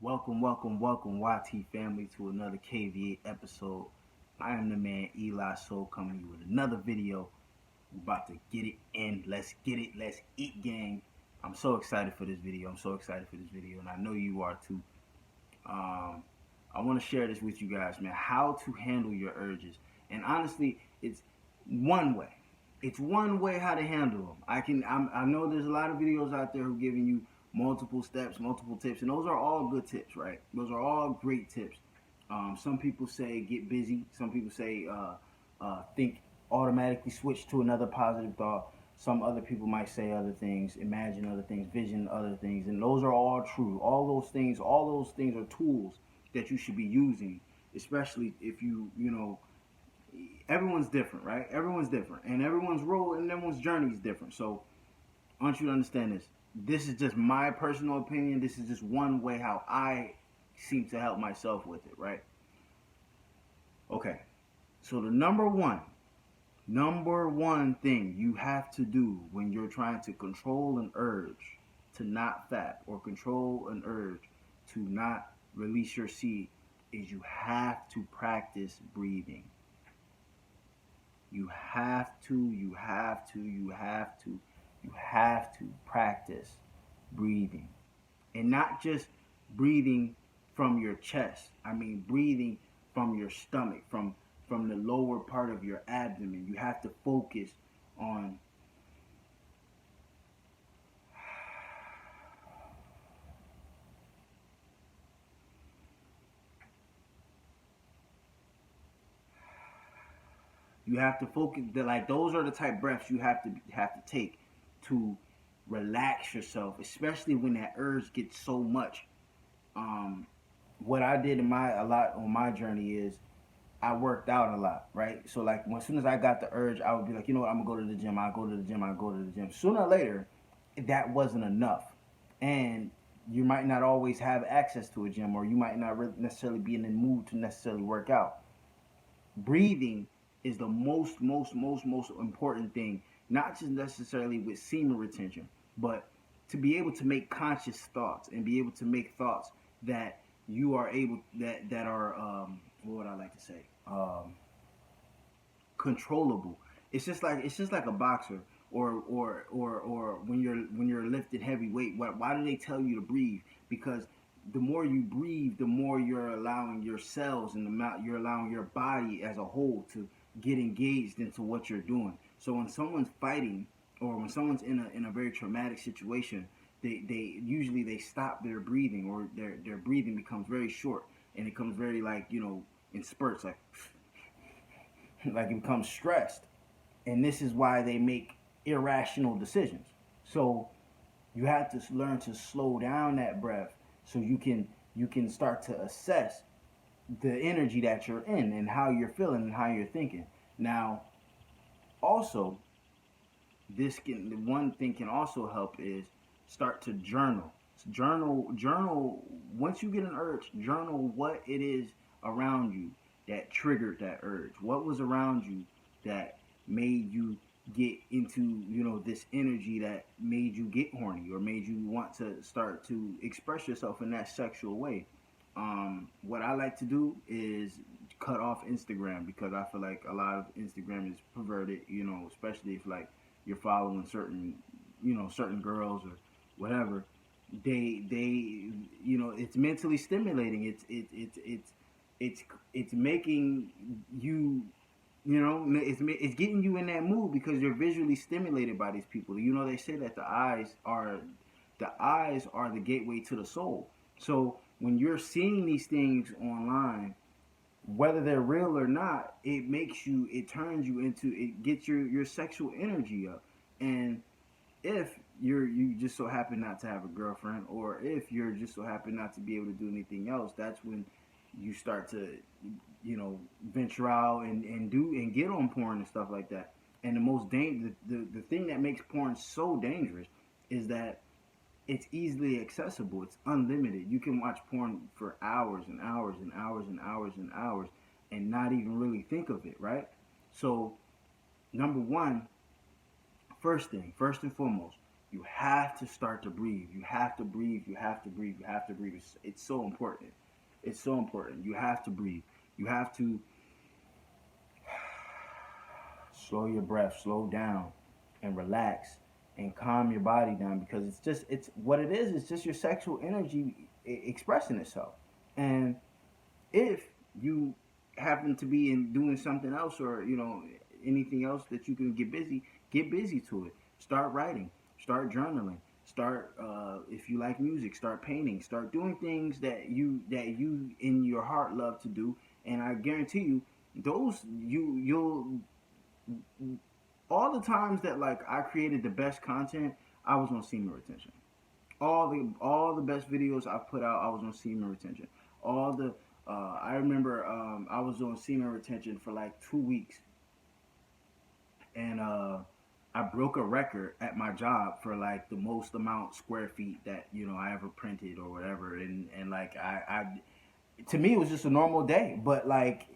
Welcome, YT family, to another KVA episode. I am the man Eli Soul coming to you with another video. We're about to get it in. Let's get it. Let's eat, gang. I'm so excited for this video. And I know you are too. Um, I want to share this with you guys, man. How to handle your urges, and honestly, it's one way. It's one way how to handle them. I know there's a lot of videos out there who giving you multiple steps, multiple tips, and those are all good tips, right? Those are all great tips. Some people say get busy. Some people say think automatically switch to another positive thought. Some other people might say other things, imagine other things, vision other things, and those are all true. All those things are tools that you should be using, especially if everyone's different, right? Everyone's different, and everyone's role and everyone's journey is different. So I want you to understand this. This is just my personal opinion. This is just one way how I seem to help myself with it, right? Okay. So the number one thing you have to do when you're trying to control an urge to not fap or control an urge to not release your seed is you have to practice breathing. You have to practice breathing. And not just breathing from your chest. I mean breathing from your stomach, from the lower part of your abdomen. You have to focus on like those are the type breaths you have to take to relax yourself, especially when that urge gets so much. What I did a lot on my journey is I worked out a lot, right? So like as soon as I got the urge, I would be like, you know what, I'm gonna go to the gym. I go to the gym. I go to the gym. Sooner or later, that wasn't enough, and you might not always have access to a gym, or you might not necessarily be in the mood to necessarily work out. Breathing is the most important thing, not just necessarily with semen retention, but to be able to make conscious thoughts and be able to make thoughts that you are able that are what would I like to say, controllable. It's just like a boxer, or when you're lifting heavy weight. Why do they tell you to breathe? Because the more you breathe, the more you're allowing your cells and you're allowing your body as a whole to get engaged into what you're doing. So when someone's fighting, or when someone's in a very traumatic situation, they usually they stop their breathing, or their breathing becomes very short, and it becomes very, like, in spurts, like like it becomes stressed. And this is why they make irrational decisions. So you have to learn to slow down that breath, so you can start to assess the energy that you're in and how you're feeling and how you're thinking. Now, also, the one thing can also help is start to journal. Journal. Once you get an urge, journal what it is around you that triggered that urge. What was around you that made you get into this energy that made you get horny, or made you want to start to express yourself in that sexual way. What I like to do is cut off Instagram, because I feel like a lot of Instagram is perverted, especially if, like, you're following certain girls or whatever. It's mentally stimulating. It's making you, it's getting you in that mood, because you're visually stimulated by these people. They say that the eyes are the gateway to the soul. So when you're seeing these things online, whether they're real or not, it turns you into, it gets your sexual energy up. And if you just so happen not to have a girlfriend, or if you're just so happen not to be able to do anything else, that's when you start to venture out and get on porn and stuff like that. And the thing that makes porn so dangerous is that it's easily accessible. It's unlimited. You can watch porn for hours and hours and hours and hours and hours and not even really think of it, right? So, number one, first and foremost, You have to start to breathe. You have to breathe. You have to breathe. You have to breathe. It's so important. It's so important. You have to breathe. You have to slow your breath, slow down, and relax and calm your body down, because it's what it is. It's just your sexual energy expressing itself. And if you happen to be in doing something else, or anything else that you can get busy to it. Start writing, start journaling, start if you like music, start painting, start doing things that you in your heart love to do. And I guarantee you, those you'll all the times that, like, I created the best content, I was on semen retention. All the best videos I put out, I was on semen retention. All the I remember I was on semen retention for like 2 weeks, and I broke a record at my job for like the most amount square feet that I ever printed or whatever. And like I to me it was just a normal day, but like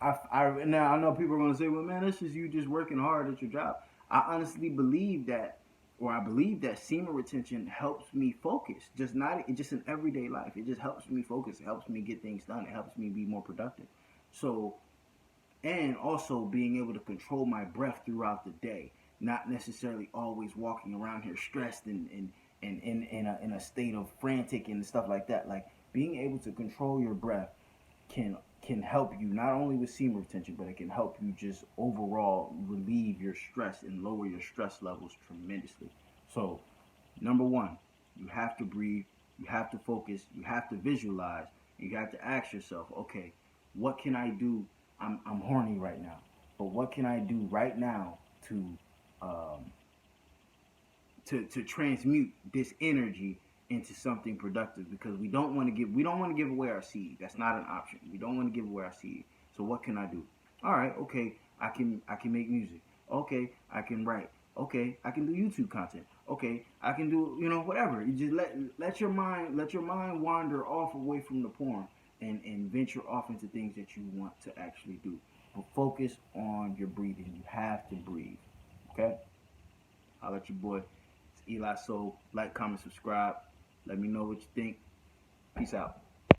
now I know people are gonna say, well, man, this is you just working hard at your job. I honestly believe that, or I believe that semen retention helps me focus, just in everyday life. It just helps me focus. It helps me get things done. It helps me be more productive. So, and also being able to control my breath throughout the day, not necessarily always walking around here stressed and in a state of frantic and stuff like that. Like, being able to control your breath can help you not only with semen retention, but it can help you just overall relieve your stress and lower your stress levels tremendously. So, number one, you have to breathe, you have to focus, you have to visualize, you have to ask yourself, okay, what can I do? I'm horny right now, but what can I do right now to um, to transmute this energy into something productive? Because we don't want to give away our seed. That's not an option. We don't want to give away our seed. So what can I do? All right, okay, I can make music. Okay, I can write. Okay, I can do YouTube content. Okay, I can do whatever. You just let your mind wander off away from the porn, and venture off into things that you want to actually do. But focus on your breathing. You have to breathe. Okay? I'll let your boy. It's Eli Soul. Like, comment, subscribe. Let me know what you think. Peace out.